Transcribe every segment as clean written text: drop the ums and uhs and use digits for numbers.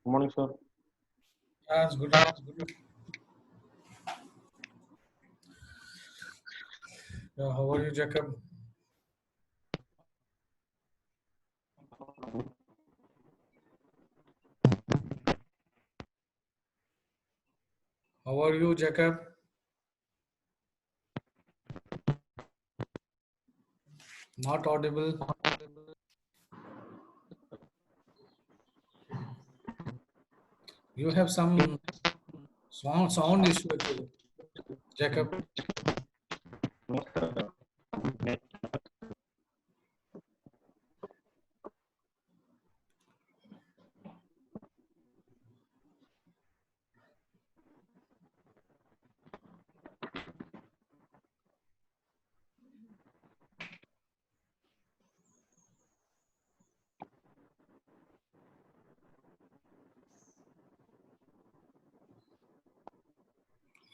Good morning, sir. Yes, good afternoon. How are you, Jacob? How are you, Jacob? Not audible. You have some sound issue actually, Jacob.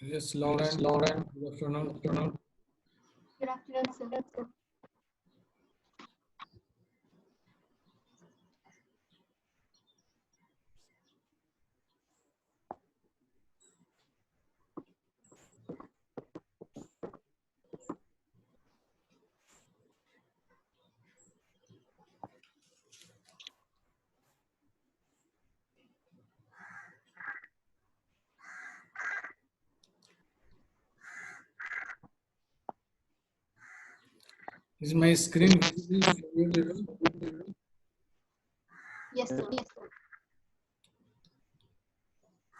Yes, Lauren. Good afternoon. Good afternoon, sir. Is my screen visible for you, Jacob? Yes, sir.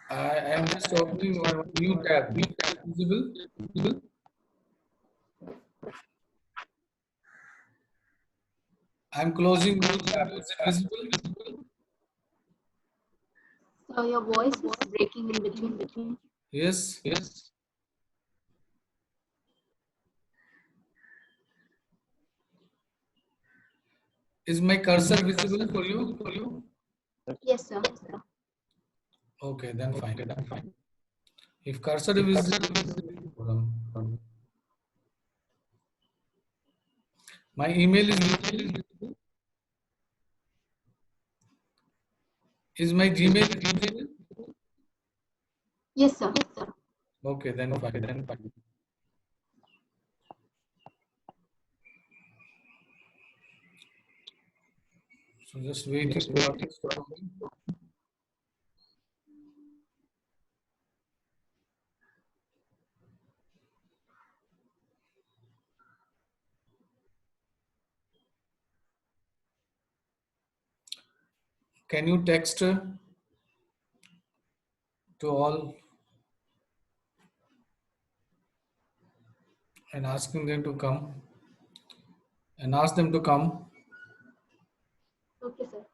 I am just opening one new tab. Is it visible? I am closing new tab. Is it visible? So your voice is breaking in between. Yes. Is my cursor visible for you? Yes, sir. Okay, then fine. If cursor is visible, my email is visible. Is my Gmail visible? Yes, sir. Okay, then fine. So just wait. Can you text to all and asking them to come and ask them to come? Okay, sir.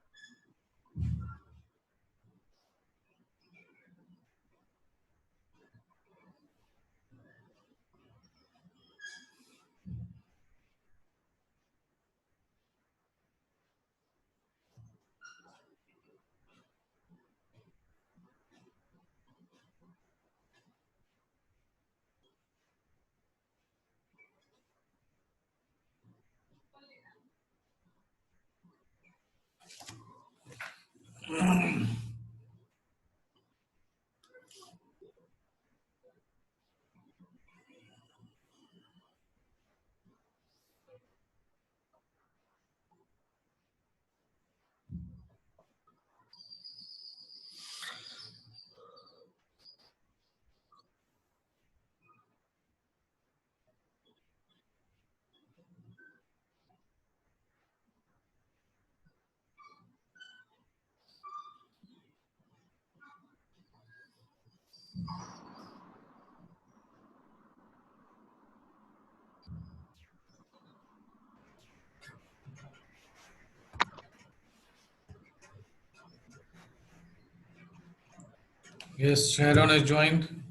Yes, Sharon has joined.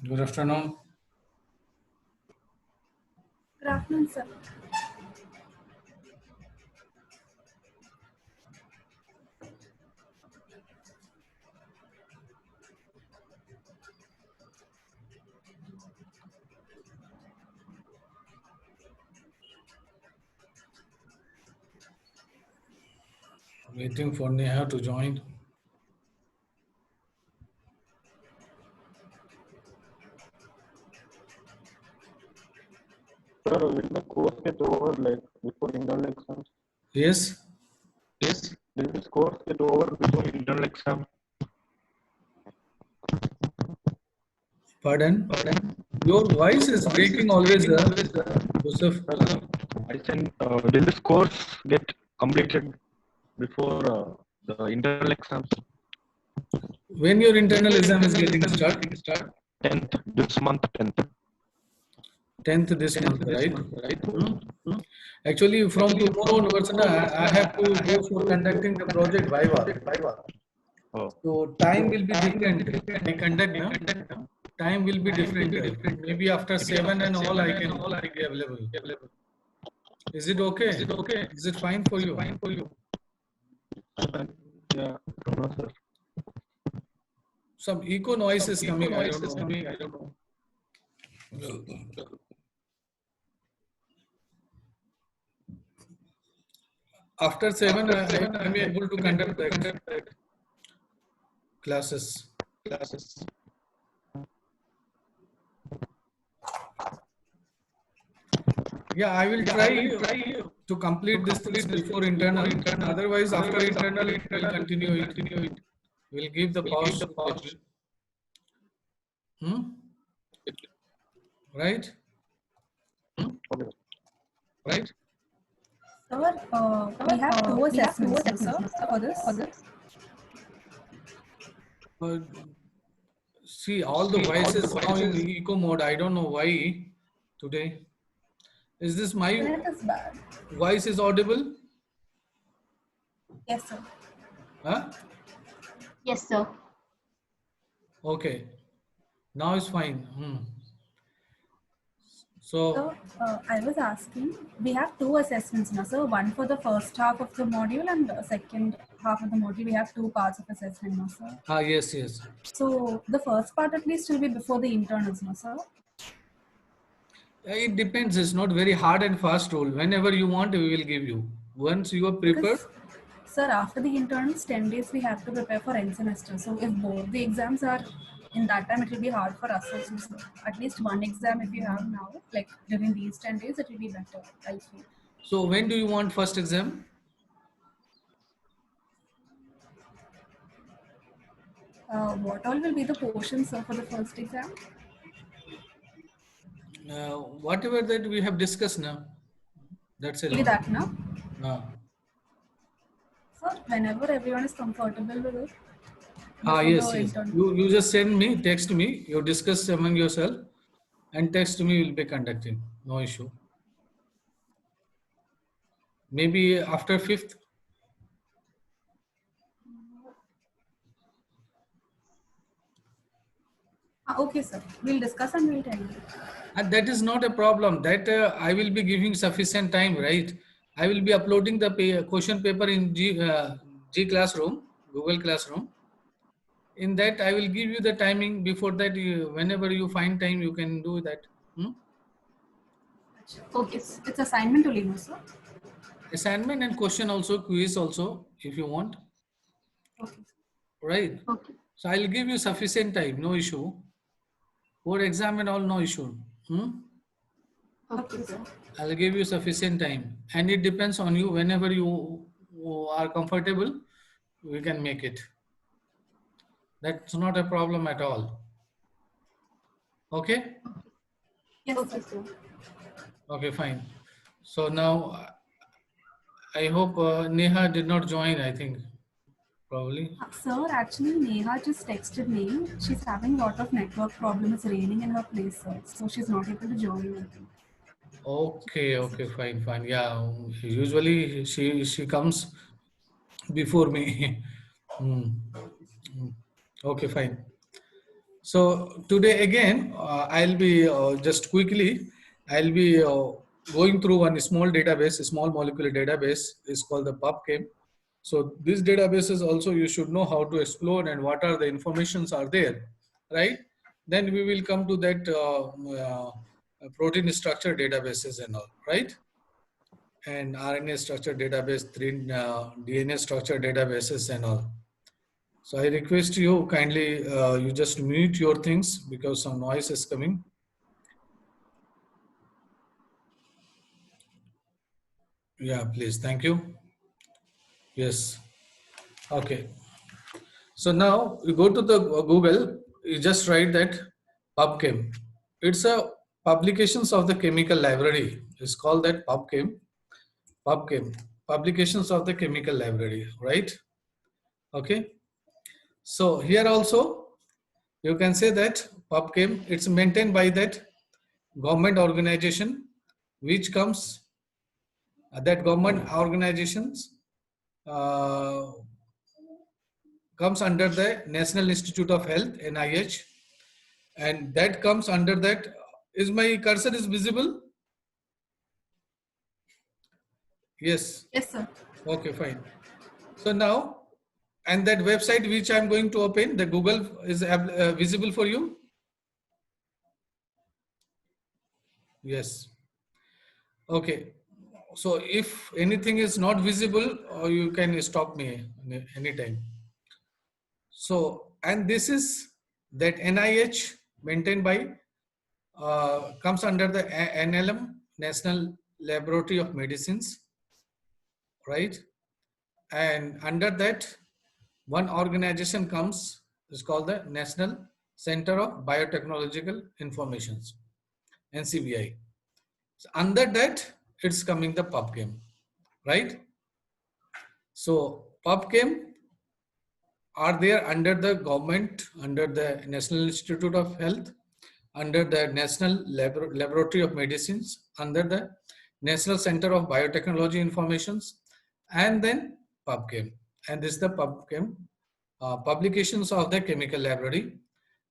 Good afternoon. Good afternoon, sir. Waiting for Neha to join. get over like before internal exams? Yes. Yes. Will this course get over before internal exam? Pardon? Your voice is breaking always, Joseph. I said, will this course get completed before the internal exams? When your internal exam is getting started? 10th, this month 10th. 10th this month, right? Actually, from tomorrow onwards, I have to go for conducting the project Viva. Oh. So time will be different. I conduct now. Time will be different. Maybe after 7 and all, I can be available. Is it okay? Is it fine for you? Yeah, don't know, sir. Some echo noise is coming. I don't know. After 7, I am able to conduct the classes. Yeah, I will try to complete this things before internal. Otherwise, after internal, it will continue it. We'll give the pause. Right? Okay. Right? Sir, we have two assessments, sir, for this. See, all the voices now in eco mode. I don't know why today. Is this my That is bad. voice is audible? Yes, sir. Huh? Yes, sir. Okay. Now it's fine. So, I was asking, we have two assessments now, sir. One for the first half of the module and the second half of the module. We have two parts of assessment now, sir. yes. So the first part at least will be before the internals now, sir. It depends. It's not very hard and fast rule. Whenever you want, we will give you. Once you are prepared. Sir, after the internals, 10 days we have to prepare for end semester. So if both the exams are in that time, it will be hard for us also. So at least one exam if you have now, like during these 10 days, it will be better, I feel. So when do you want first exam? What all will be the portions, sir, for the first exam? Whatever that we have discussed now. That's it. Only that now? No. Sir, whenever everyone is comfortable with it. Yes. You just send me, text me, you discuss among yourself and text me, will be conducting. No issue. Maybe after 5th. Okay, sir. We'll discuss and we'll tell you. And that is not a problem. That I will be giving sufficient time, right? I will be uploading the question paper in G Classroom, Google Classroom. In that, I will give you the timing. Before that, whenever you find time, you can do that. Okay, it's assignment only, no, sir? Assignment and question also, quiz also, if you want. Okay. Right? Okay. So I'll give you sufficient time, no issue. For exam and all, no issue. Okay, sir. I'll give you sufficient time. And it depends on you. Whenever you are comfortable, we can make it. That's not a problem at all. Okay? Yes, Okay, sir. Okay, fine. So now, I hope Neha did not join, I think. Probably. Sir, actually, Neha just texted me. She's having a lot of network problems. It's raining in her place, sir. So she's not able to join. Okay, fine. Yeah, usually she comes before me. Okay, fine. So today again, I'll be just quickly, I'll be going through one small database, a small molecular database is called the PubChem. So this database is also, you should know how to explore and what are the informations are there, right? Then we will come to that protein structure databases and all, right? And RNA structure database, DNA structure databases and all. So I request you kindly, you just mute your things because some noise is coming. Yeah, please. Thank you. Yes. Okay. So now you go to the Google, you just write that PubChem. It's a publications of the chemical library. It's called that PubChem. PubChem. Publications of the chemical library, right? Okay. So here also you can say that PubChem, it's maintained by that government organization, which comes that government organizations uh, comes under the National Institute of Health, NIH, and that comes under that. Is my cursor is visible? Yes. Yes, sir. Okay, fine. So now, and that website which I'm going to open, the Google is visible for you? Yes. Okay. So if anything is not visible, you can stop me anytime. So, and this is that NIH maintained by, comes under the NLM, National Laboratory of Medicines, right? And under that, one organization comes, is called the National Center of Biotechnological Informations, NCBI. So under that, it's coming the PubChem, right? So PubChem are there under the government, under the National Institute of Health, under the National Laboratory of Medicines, under the National Center of Biotechnology Informations, and then PubChem. And this is the PubChem. Publications of the chemical library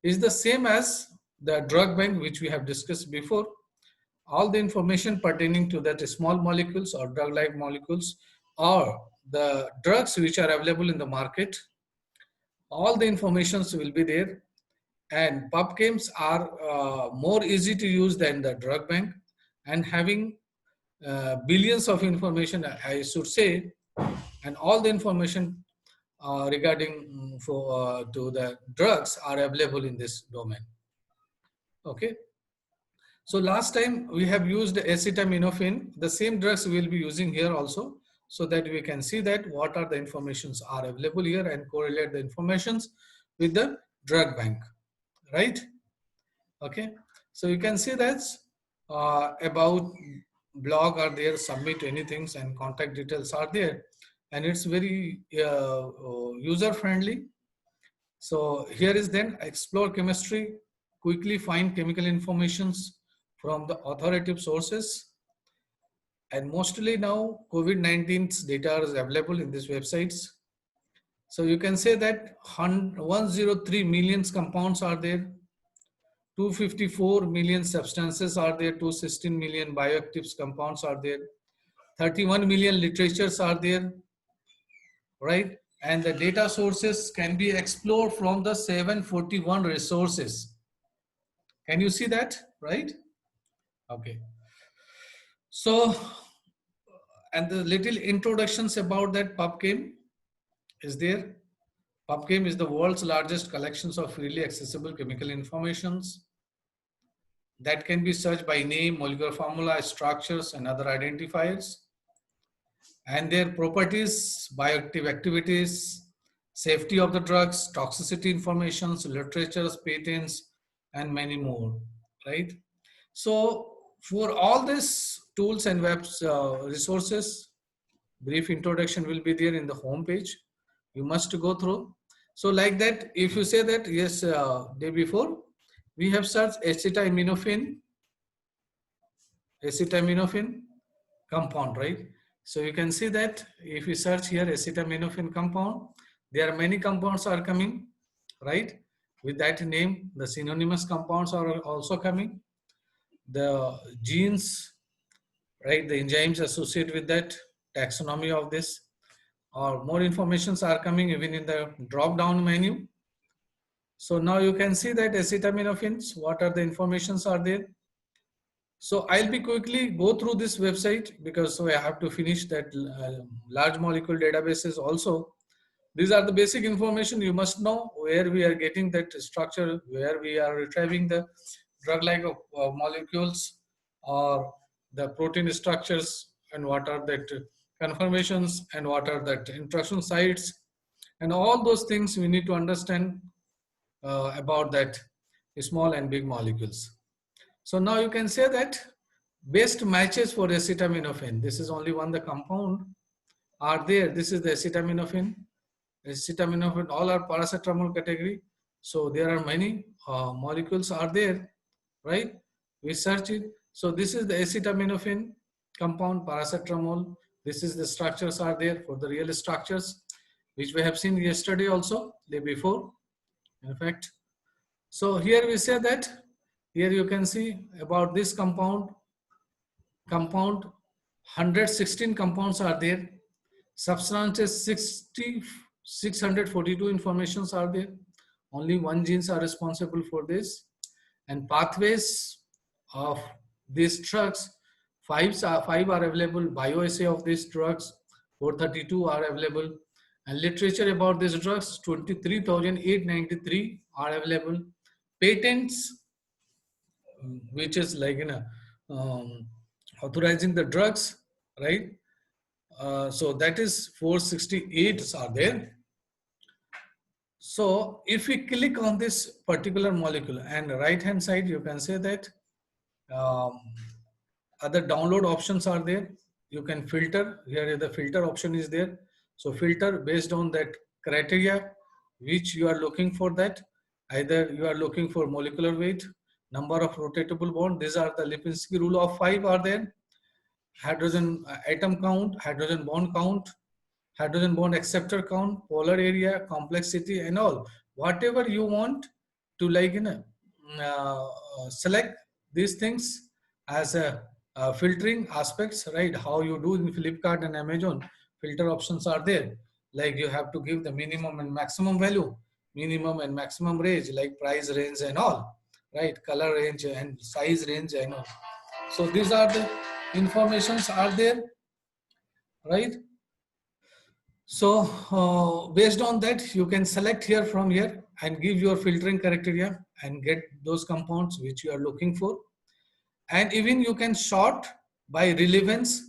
is the same as the drug bank, which we have discussed before. All the information pertaining to that small molecules or drug-like molecules or the drugs which are available in the market, all the informations will be there. And PubChems are more easy to use than the drug bank, and having billions of information, I should say, and all the information regarding to the drugs are available in this domain. Okay. So last time we have used acetaminophen. The same drugs we will be using here also, so that we can see that what are the informations are available here and correlate the informations with the drug bank, right? Okay. So you can see that about blog are there, submit anything, and contact details are there, and it's very user friendly. So here is then explore chemistry, quickly find chemical informations from the authoritative sources. And mostly now COVID-19's data is available in these websites. So you can say that 103 million compounds are there, 254 million substances are there, 216 million bioactive compounds are there, 31 million literatures are there, right? And the data sources can be explored from the 741 resources. Can you see that, right? Okay. So, and the little introductions about that PubChem is there. PubChem is the world's largest collections of freely accessible chemical informations that can be searched by name, molecular formula, structures, and other identifiers, and their properties, bioactive activities, safety of the drugs, toxicity informations, literatures, patents, and many more, right? So for all these tools and web resources, brief introduction will be there in the home page. You must go through. So like that, if you say that, yes, day before, we have searched acetaminophen compound, right? So you can see that if you search here acetaminophen compound, there are many compounds are coming, right? With that name, the synonymous compounds are also coming. The genes, right? The enzymes associated with that, taxonomy of this, or more informations are coming even in the drop down menu. So now you can see that acetaminophen, what are the informations are there. So I'll be quickly go through this website because so I have to finish that large molecule databases also. These are the basic information you must know, where we are getting that structure, where we are retrieving the drug-like molecules or the protein structures and what are that conformations, and what are that interaction sites, and all those things we need to understand about that small and big molecules. So now you can say that best matches for acetaminophen. This is only one the compound are there. This is the acetaminophen. Acetaminophen, all are paracetamol category. So there are many molecules are there, right? We search it. So this is the acetaminophen compound, paracetamol. This is the structures are there for the real structures, which we have seen yesterday also, day before, in fact. So here we say that, here you can see about this compound, 116 compounds are there. Substances 642 informations are there. Only one genes are responsible for this. And pathways of these drugs, five are available. Bioassay of these drugs, 432 are available. And literature about these drugs, 23,893 are available. Patents, which is like, you know, authorizing the drugs, right? So that is 468 are there. So if we click on this particular molecule, and right hand side, you can say that other download options are there. You can filter. Here the filter option is there. So filter based on that criteria which you are looking for, that either you are looking for molecular weight, number of rotatable bond. These are the Lipinski rule of 5 are there. Hydrogen atom count, hydrogen bond count, hydrogen bond acceptor count, polar area, complexity, and all. Whatever you want to, like, you know, select these things as a filtering aspects, right? How you do in Flipkart and Amazon, filter options are there. Like you have to give the minimum and maximum value, minimum and maximum range, like price range and all, right? Color range and size range and all. So these are the informations are there, right? So based on that, you can select here from here and give your filtering criteria and get those compounds which you are looking for. And even you can sort by relevance,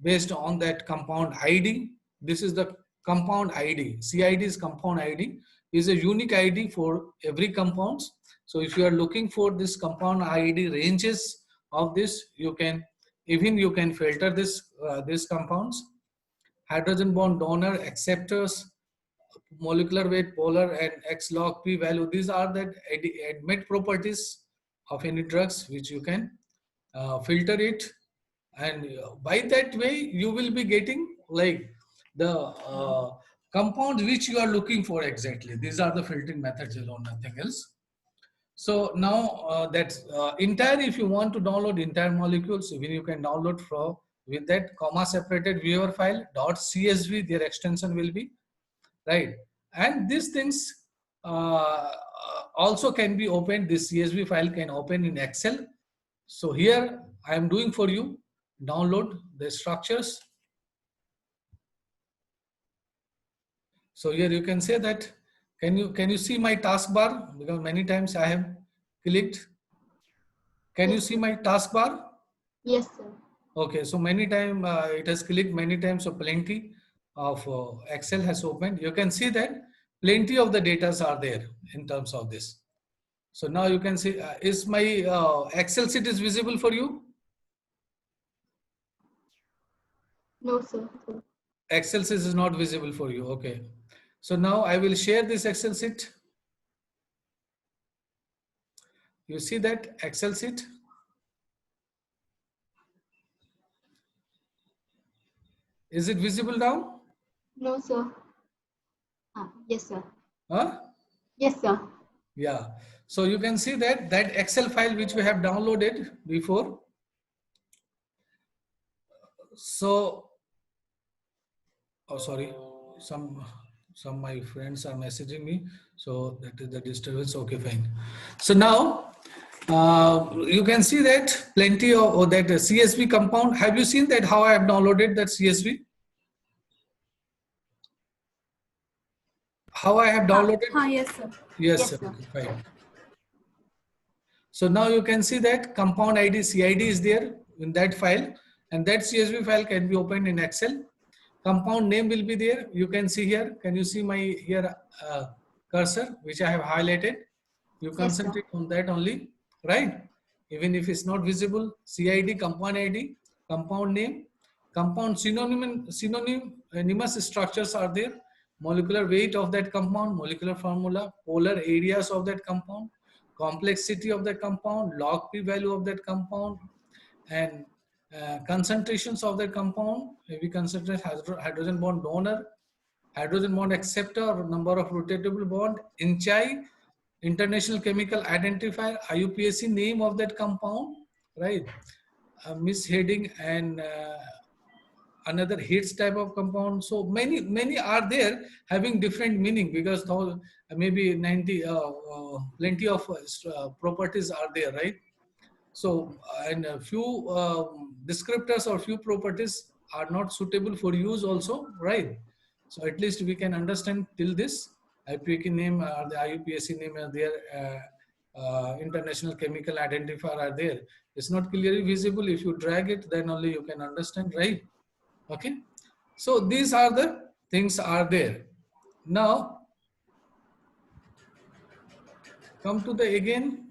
based on that compound ID. This is the compound ID. CID is compound ID, is a unique ID for every compounds. So if you are looking for this compound ID ranges of this, you can filter this these compounds. Hydrogen bond donor, acceptors, molecular weight, polar, and X log P value. These are the admit properties of any drugs which you can filter it, and by that way you will be getting like the compounds which you are looking for exactly. These are the filtering methods alone, nothing else. So now that's entire, if you want to download entire molecules, even you can download from with that comma separated viewer file .csv, their extension will be, right? And these things also can be opened. This CSV file can open in Excel. So here I am doing for you, download the structures. So here you can say that, can you see my taskbar? Because many times I have clicked. Can you see my taskbar? Yes, sir. Okay, so many times it has clicked many times, so plenty of Excel has opened. You can see that plenty of the data are there in terms of this. So now you can see, is my Excel sheet is visible for you? No, sir. Excel sheet is not visible for you. Okay. So now I will share this Excel sheet. You see that Excel sheet? Is it visible now? No, sir. Yes, sir. Huh? Yes, sir. Yeah. So you can see that Excel file which we have downloaded before. So, oh sorry, some my friends are messaging me. So that is the disturbance. Okay, fine. So now you can see that plenty of that CSV compound. Have you seen that how I have downloaded that CSV? How I have downloaded? Yes, sir. Yes, Yes, sir. sir. Okay, fine. So now you can see that compound ID, CID is there. in that file, and that CSV file can be opened in Excel. Compound name will be there. You can see here. Can you see my here cursor, which I have highlighted? You Yes, concentrate on that only, right? Even if it's not visible, CID, compound ID, compound name, compound synonymous structures are there. Molecular weight of that compound, molecular formula, polar areas of that compound, complexity of that compound, log P value of that compound, and concentrations of that compound. We consider hydrogen bond donor, hydrogen bond acceptor, or number of rotatable bond, INCHI, International Chemical Identifier, IUPAC name of that compound, right? Misheading and another hits type of compound. So many are there having different meaning, because maybe 90 plenty of properties are there, right? So and a few descriptors or few properties are not suitable for use also, right? So at least we can understand till this. IUPAC name or the IUPAC name are there, International Chemical Identifier are there. It's not clearly visible. If you drag it, then only you can understand, right? Okay. So these are the things are there. Now come to the again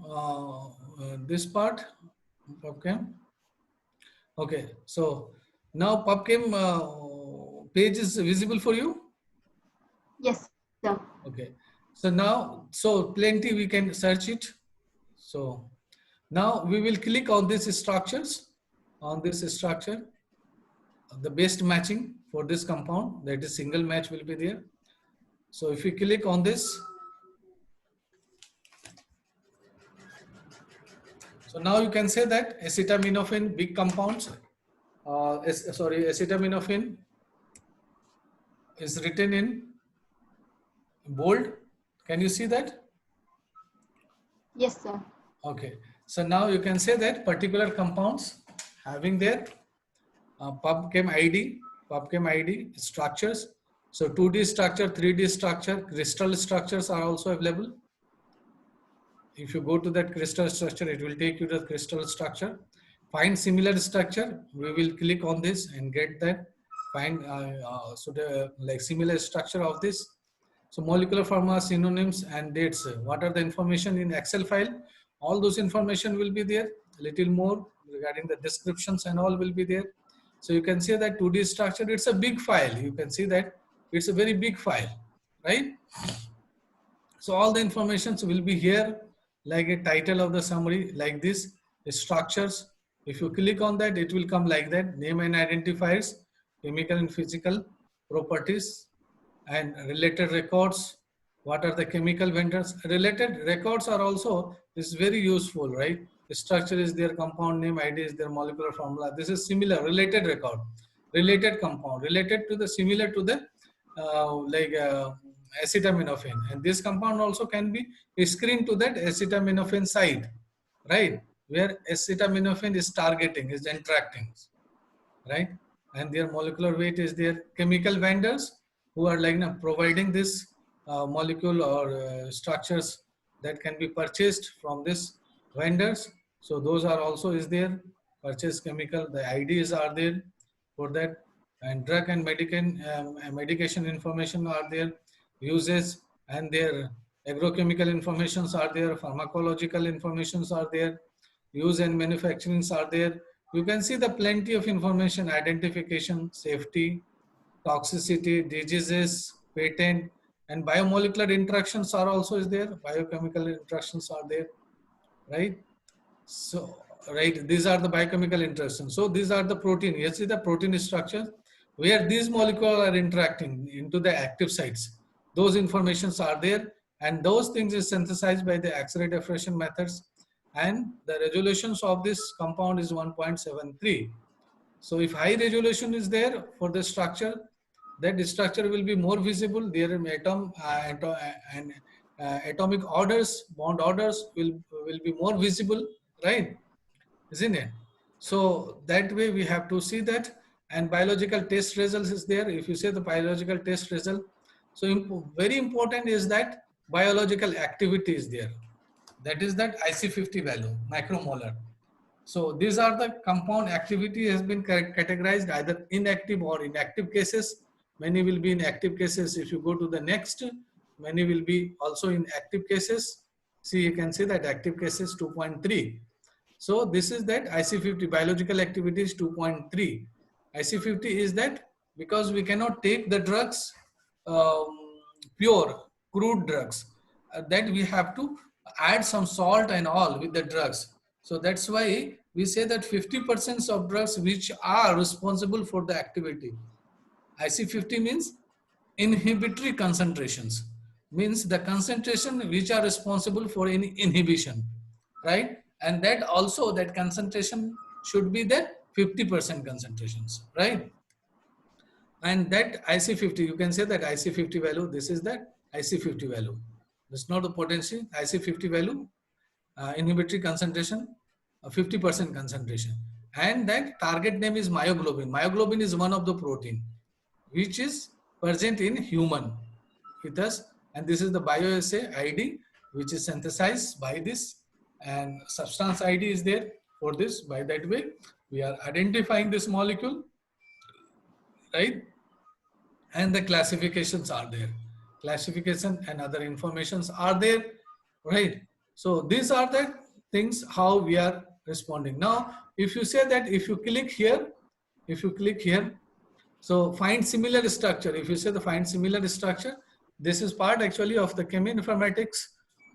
this part, PubChem. Okay, so now PubChem page is visible for you. yes, sir. Okay, so now, so plenty we can search it. So now we will click on these structures, on this structure, the best matching for this compound, that is single match will be there. So if we click on this, so now you can say that acetaminophen, big compounds, acetaminophen is written in bold. Can you see that? Yes, sir. Okay. So now you can say that particular compounds having their PubChem ID structures. So 2D structure, 3D structure, crystal structures are also available. If you go to that crystal structure, it will take you to the crystal structure. Find similar structure. We will click on this and get that. Find so the like similar structure of this. So molecular formula, synonyms, and dates. What are the information in Excel file? All those information will be there. A little more regarding the descriptions and all will be there. So you can see that 2D structure, it's a big file. You can see that it's a very big file, right? So all the informations will be here, like a title of the summary, like this, the structures. If you click on that, it will come like that, name and identifiers, chemical and physical properties, and related records. What are the chemical vendors? Related records are also is very useful, right? The structure is their compound name, ID is their molecular formula. This is similar, related record, related compound, related to the similar to the acetaminophen. And this compound also can be screened to that acetaminophen side, right? Where acetaminophen is targeting, is interacting, right? And their molecular weight is their chemical vendors who are like providing this molecule or structures that can be purchased from this vendors. So those are also is there, purchase chemical, the IDs are there for that, and drug and medication information are there, uses and their agrochemical informations are there, pharmacological informations are there, use and manufacturings are there. You can see the plenty of information, identification, safety, toxicity, diseases, patent, and biomolecular interactions are also is there. Biochemical interactions are there, right? So, right, these are the biochemical interactions. So these are the protein. You see the protein structure where these molecules are interacting into the active sites. Those informations are there, and those things is synthesized by the X-ray diffraction methods. And the resolutions of this compound is 1.73. So if high resolution is there for the structure, that structure will be more visible. Their atomic orders, bond orders will be more visible, right? Isn't it? So that way we have to see that. And biological test results is there. If you say the biological test result, so very important is that biological activity is there. That is that IC50 value, micromolar. So these are the compound activity has been categorized either inactive or inactive cases. Many will be in active cases. If you go to the next, many will be also in active cases. See, you can see that active cases 2.3. So this is that IC50 biological activity is 2.3. IC50 is that because we cannot take the drugs pure, crude drugs, that we have to add some salt and all with the drugs. So that's why we say that 50% of drugs which are responsible for the activity. IC50 means inhibitory concentrations, means the concentration which are responsible for any inhibition, right? And that also, that concentration should be the 50% concentrations, right? And that IC50, you can say that IC50 value, this is that IC50 value. This is not the potency, IC50 value, inhibitory concentration, 50% concentration. And that target name is myoglobin. Myoglobin is one of the protein which is present in human with us. And this is the bioassay ID, which is synthesized by this. And substance ID is there for this. By that way, we are identifying this molecule, right? And the classifications are there. Classification and other informations are there, right? So these are the things how we are responding. Now, if you say that if you click here, so find similar structure. If you say the find similar structure, this is part actually of the cheminformatics,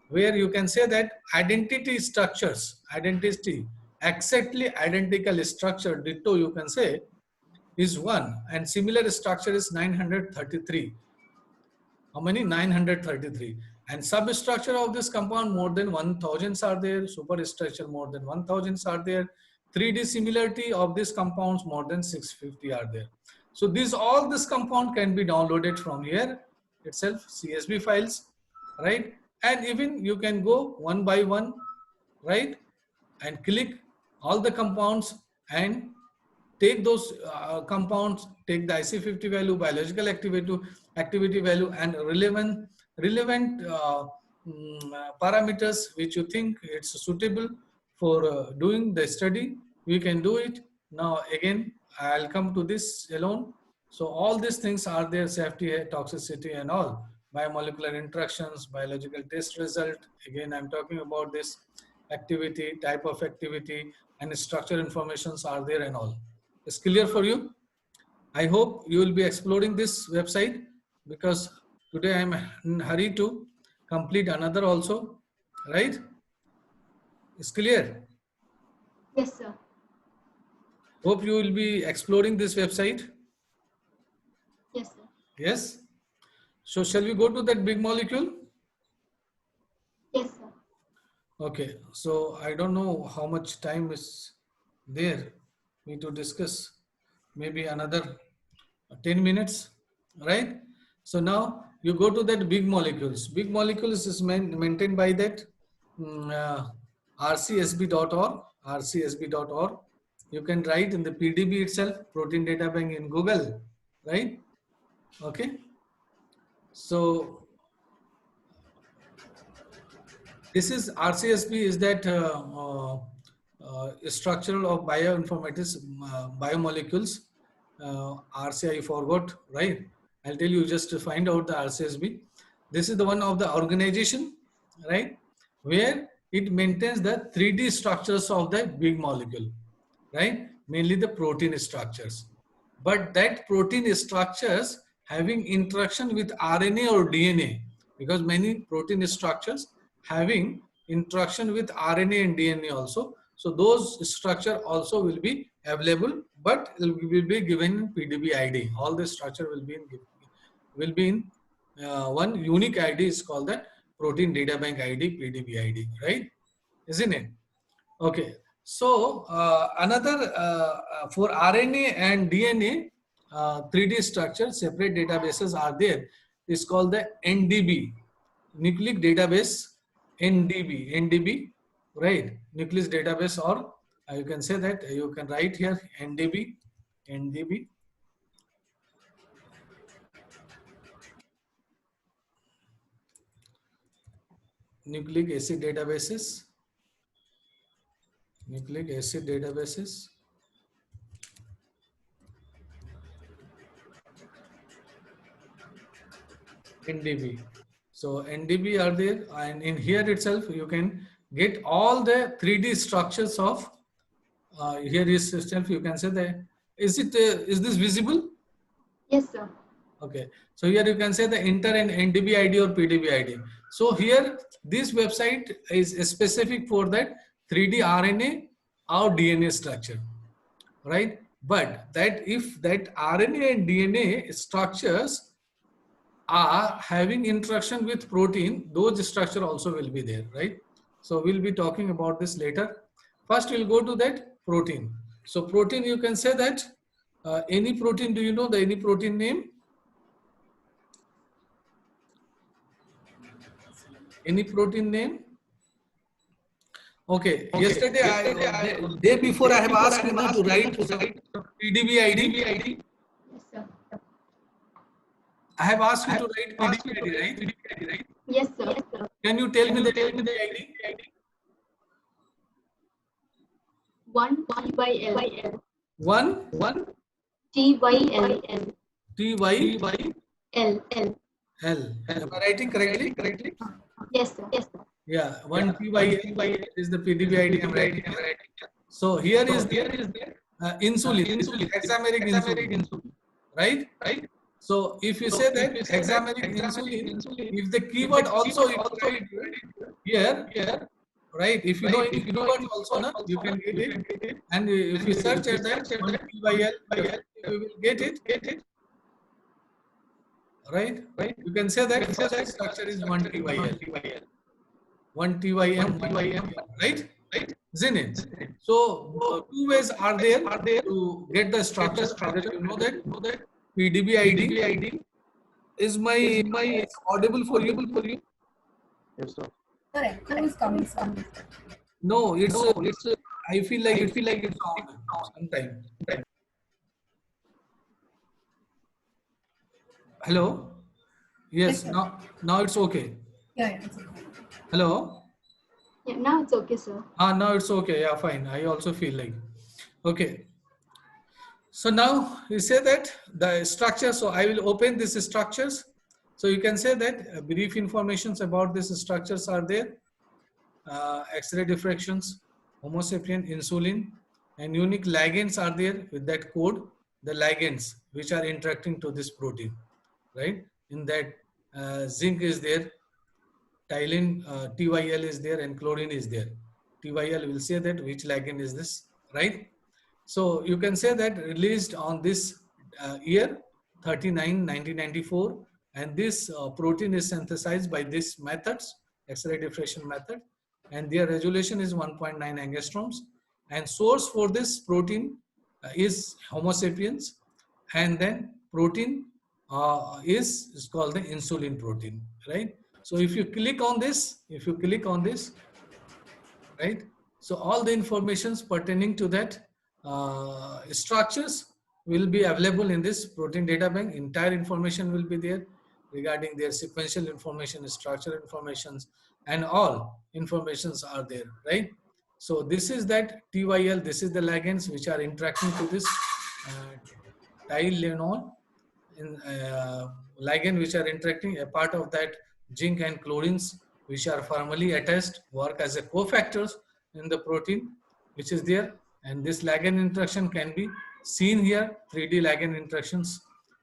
where you can say that identity structures, identity, exactly identical structure, ditto you can say, is 1 and similar structure is 933. How many? 933. And substructure of this compound more than 1000 are there, superstructure more than 1000 are there, 3D similarity of these compounds more than 650 are there. So all this compound can be downloaded from here itself, CSV files, right? And even you can go one by one, right? And click all the compounds and take those compounds, take the IC50 value, biological activity value, and relevant parameters which you think it's suitable for doing the study. We can do it. Now again, I'll come to this alone. So all these things are there: safety, toxicity, and all. Biomolecular interactions, biological test result. Again, I'm talking about this activity, type of activity, and structure informations are there and all. It's clear for you? I hope you will be exploring this website, because today I'm in a hurry to complete another also, right? It's clear. Yes, sir. Hope you will be exploring this website. Yes, sir. Yes. So shall we go to that big molecule? Yes, sir. Okay. So I don't know how much time is there me to discuss. Maybe another 10 minutes, right? So now you go to that big molecules. Big molecules is maintained by that rcsb.org, rcsb.org. You can write in the PDB itself, Protein Data Bank in Google, right? Okay. So this is RCSB, is that structural of bioinformatics, biomolecules. RC I forgot, right? I'll tell you just to find out the RCSB. This is the one of the organization, right? Where it maintains the 3D structures of the big molecule, right? Mainly the protein structures. But that protein structures having interaction with RNA or DNA, because many protein structures having interaction with RNA and DNA also. So those structure also will be available, but will be given in PDB ID. All the structure will be in one unique ID is called the Protein Data Bank ID, PDB ID, right? Isn't it? Okay. So another for RNA and DNA, 3D structure, separate databases are there. It's called the NDB, nucleic database, NDB, right? Nucleus database, or you can say that you can write here NDB, nucleic acid databases, You click acid databases. NDB. So NDB are there, and in here itself you can get all the 3D structures of. Here is itself. You can say that. Is it? Is this visible? Yes, sir. Okay. So here you can say the enter an NDB ID or PDB ID. So here this website is specific for that 3D RNA or DNA structure, right? But that if that RNA and DNA structures are having interaction with protein, those structure also will be there, right? So we'll be talking about this later. First, we'll go to that protein. So protein, you can say that any protein. Do you know the any protein name? Any protein name? Okay. Yesterday, day before, I have asked you to write PDB ID. Yes, sir. I have asked you to write PDB ID, right? Yes, sir. Yes, sir. Can you tell me the ID? 1 TYL. 1 TYL. TYL. L. Am I writing correctly? Yes, sir. Yes, sir. Yeah, 1 TYL is the PDB ID I'm writing. So here is insulin, hexameric insulin, right? So if you say that hexameric insulin, if the keyword also is right here, right? If you know any keyword also, no, you can get it. And if you search at that 1 TYL, you will get it. Right? You can say that first structure is 1 TYL. 1 TYM, right? Isn't it? So two ways are there to get the structure. You know that PDB ID is my audible for you. Yes, sir. Correct. Who is coming? No, it's I feel like it's on sometime. Hello. Yes. Yes, Now it's okay. Yeah, it's okay. Hello. Yeah, now it's okay, sir. Now it's okay. Yeah, fine. I also feel like okay. So now you say that the structure. So I will open these structures. So you can say that brief informations about these structures are there. X-ray diffractions, Homo sapien, insulin, and unique ligands are there with that code. The ligands which are interacting to this protein, right? In that zinc is there, Tylin, TYL is there, and chlorine is there. TYL will say that which ligand is this, right? So you can say that released on this year 39, 1994, and this protein is synthesized by this methods, X-ray diffraction method, and their resolution is 1.9 angstroms. And source for this protein is Homo sapiens, and then protein is called the insulin protein, right? So if you click on this, right? So all the informations pertaining to that structures will be available in this protein data bank. Entire information will be there regarding their sequential information, structural informations, and all informations are there, right? So this is that TYL, this is the ligands which are interacting to this Tylenol in ligand which are interacting. A part of that zinc and chlorines which are formally attached work as a cofactors in the protein which is there, and this ligand interaction can be seen here, 3D ligand interactions,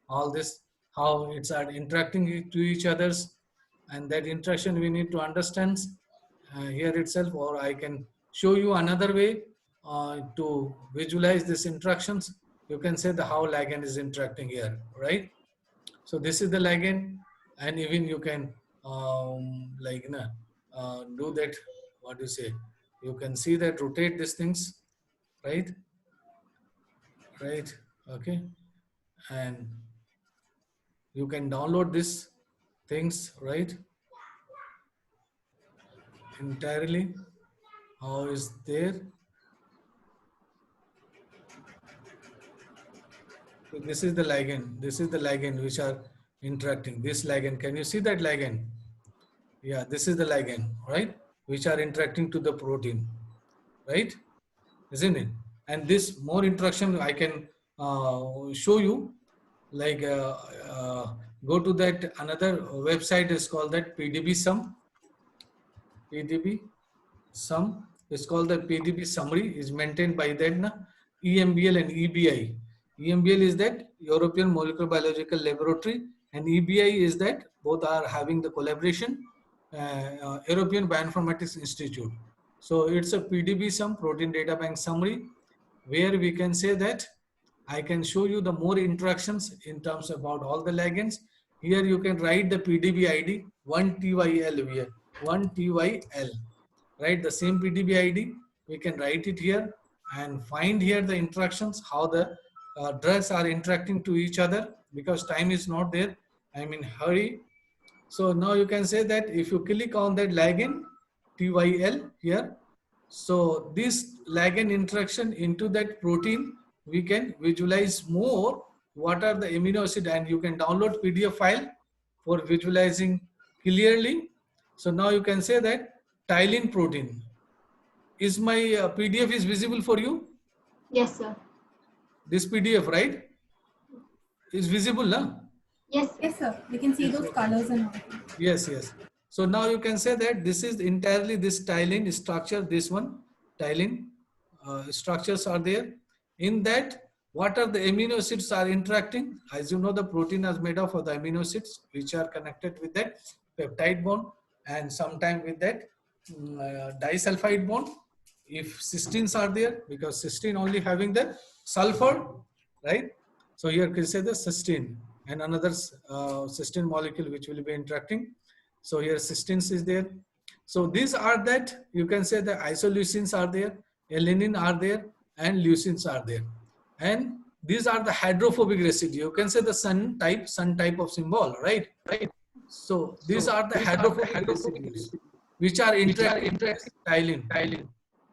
all this how it's are interacting to each others, and that interaction we need to understand here itself, or I can show you another way to visualize these interactions. You can say the how ligand is interacting here, right? So this is the ligand, and even you can do that, what do you say, you can see that rotate these things, right? Okay, and you can download these things, right? Entirely how is there. So this is the ligand which are interacting. This ligand, can you see that ligand? Yeah, this is the ligand, right? Which are interacting to the protein, right? isn't it? And this more interaction I can show you, like go to that another website is called that PDB sum. PDB sum is called the PDB summary, is maintained by that EMBL and EBI. EMBL is that European Molecular Biological Laboratory, and EBI is that both are having the collaboration, European Bioinformatics Institute. So it's a PDB sum, protein data bank summary, where we can say that I can show you the more interactions in terms about all the ligands. Here you can write the PDB ID 1TYL here, 1TYL. Right, the same PDB ID, we can write it here and find here the interactions, how the drugs are interacting to each other, because time is not there. I'm in hurry. So now you can say that if you click on that ligand TYL here, so this ligand interaction into that protein, we can visualize more what are the amino acid, and you can download PDF file for visualizing clearly. So now you can say that Tyline protein. Is my PDF is visible for you? Yes, sir. This PDF, right? Is visible, na? Yes, sir. Yes, sir. We can see those colors and all. Yes, yes. So now you can say that this is entirely this Tyline structure, this one, Tyline structures are there. In that, what are the amino acids are interacting? As you know, the protein is made up of the amino acids, which are connected with that peptide bond, and sometime with that disulfide bond. If cysteines are there, because cysteine only having the sulfur, right? So here you can say the cysteine and another cysteine molecule which will be interacting. So here cysteines is there. So these are that, you can say the isoleucines are there, alanine are there, and leucines are there. And these are the hydrophobic residue. You can say the sun type of symbol, right? So these are the hydrophobic residues which are interacting with Tyline.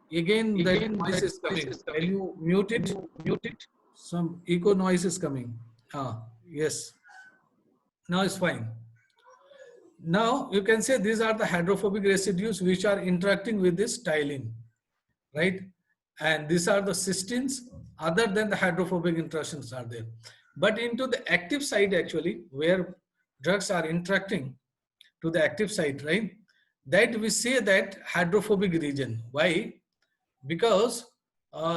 Again, the noise is coming. Can you mute it? Some echo noise is coming. Yes. Now it's fine. Now you can say these are the hydrophobic residues which are interacting with this Tyline, right? And these are the cysteines. Other than the hydrophobic interactions are there. But into the active site, actually, where drugs are interacting to the active site, right? That we say that hydrophobic region. Why? Because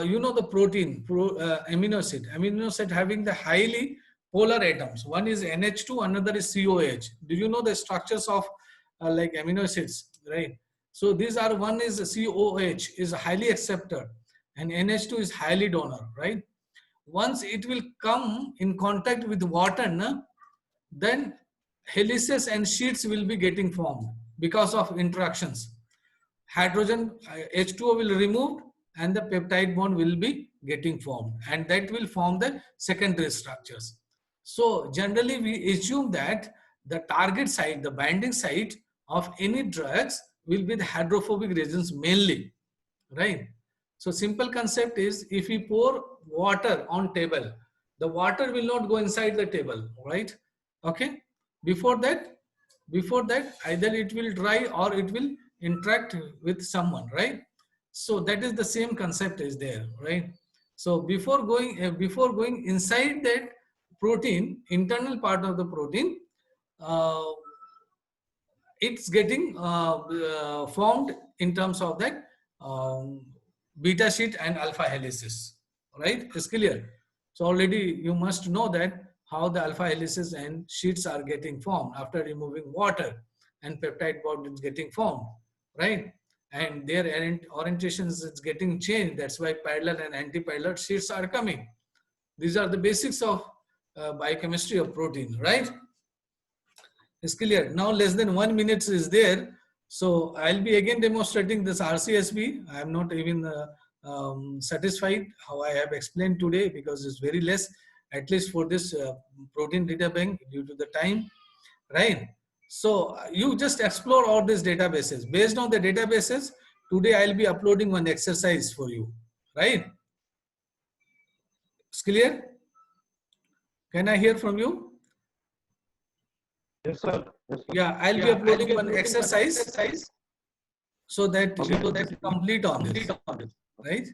you know the protein, amino acid having the highly polar atoms. One is NH2, another is COH. Do you know the structures of like amino acids, right? So these are, one is COH is highly acceptor and NH2 is highly donor, right? Once it will come in contact with water, then helices and sheets will be getting formed because of interactions. Hydrogen H2O will remove and the peptide bond will be getting formed, and that will form the secondary structures. So generally we assume that the target site, the binding site of any drugs will be the hydrophobic regions mainly, right? So simple concept is, if we pour water on table, the water will not go inside the table, right? Okay. Before that, either it will dry or it will interact with someone, right? So that is the same concept is there, right? So before going inside that protein, internal part of the protein, it's getting formed in terms of that beta sheet and alpha helices, right? It's clear. So already you must know that how the alpha helices and sheets are getting formed after removing water, and peptide bond is getting formed, right? And their orientations is getting changed. That's why parallel and anti-parallel sheets are coming. These are the basics of biochemistry of protein, right? It's clear. Now less than 1 minute is there. So I'll be again demonstrating this RCSB. I am not even satisfied how I have explained today, because it's very less, at least for this protein data bank due to the time, right? So you just explore all these databases. Based on the databases, today I'll be uploading one exercise for you, right? It's clear? Can I hear from you? Yes, sir. Yes, sir. Yeah, I'll be uploading one exercise so that you complete on this, right?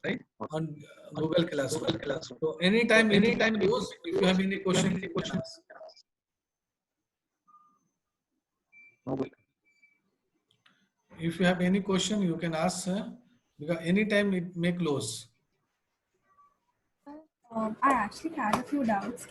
right? on Google Classroom. So anytime use. If you have any question, you can ask. Okay. If you have any question, you can ask. Because anytime it may close. I actually had a few doubts.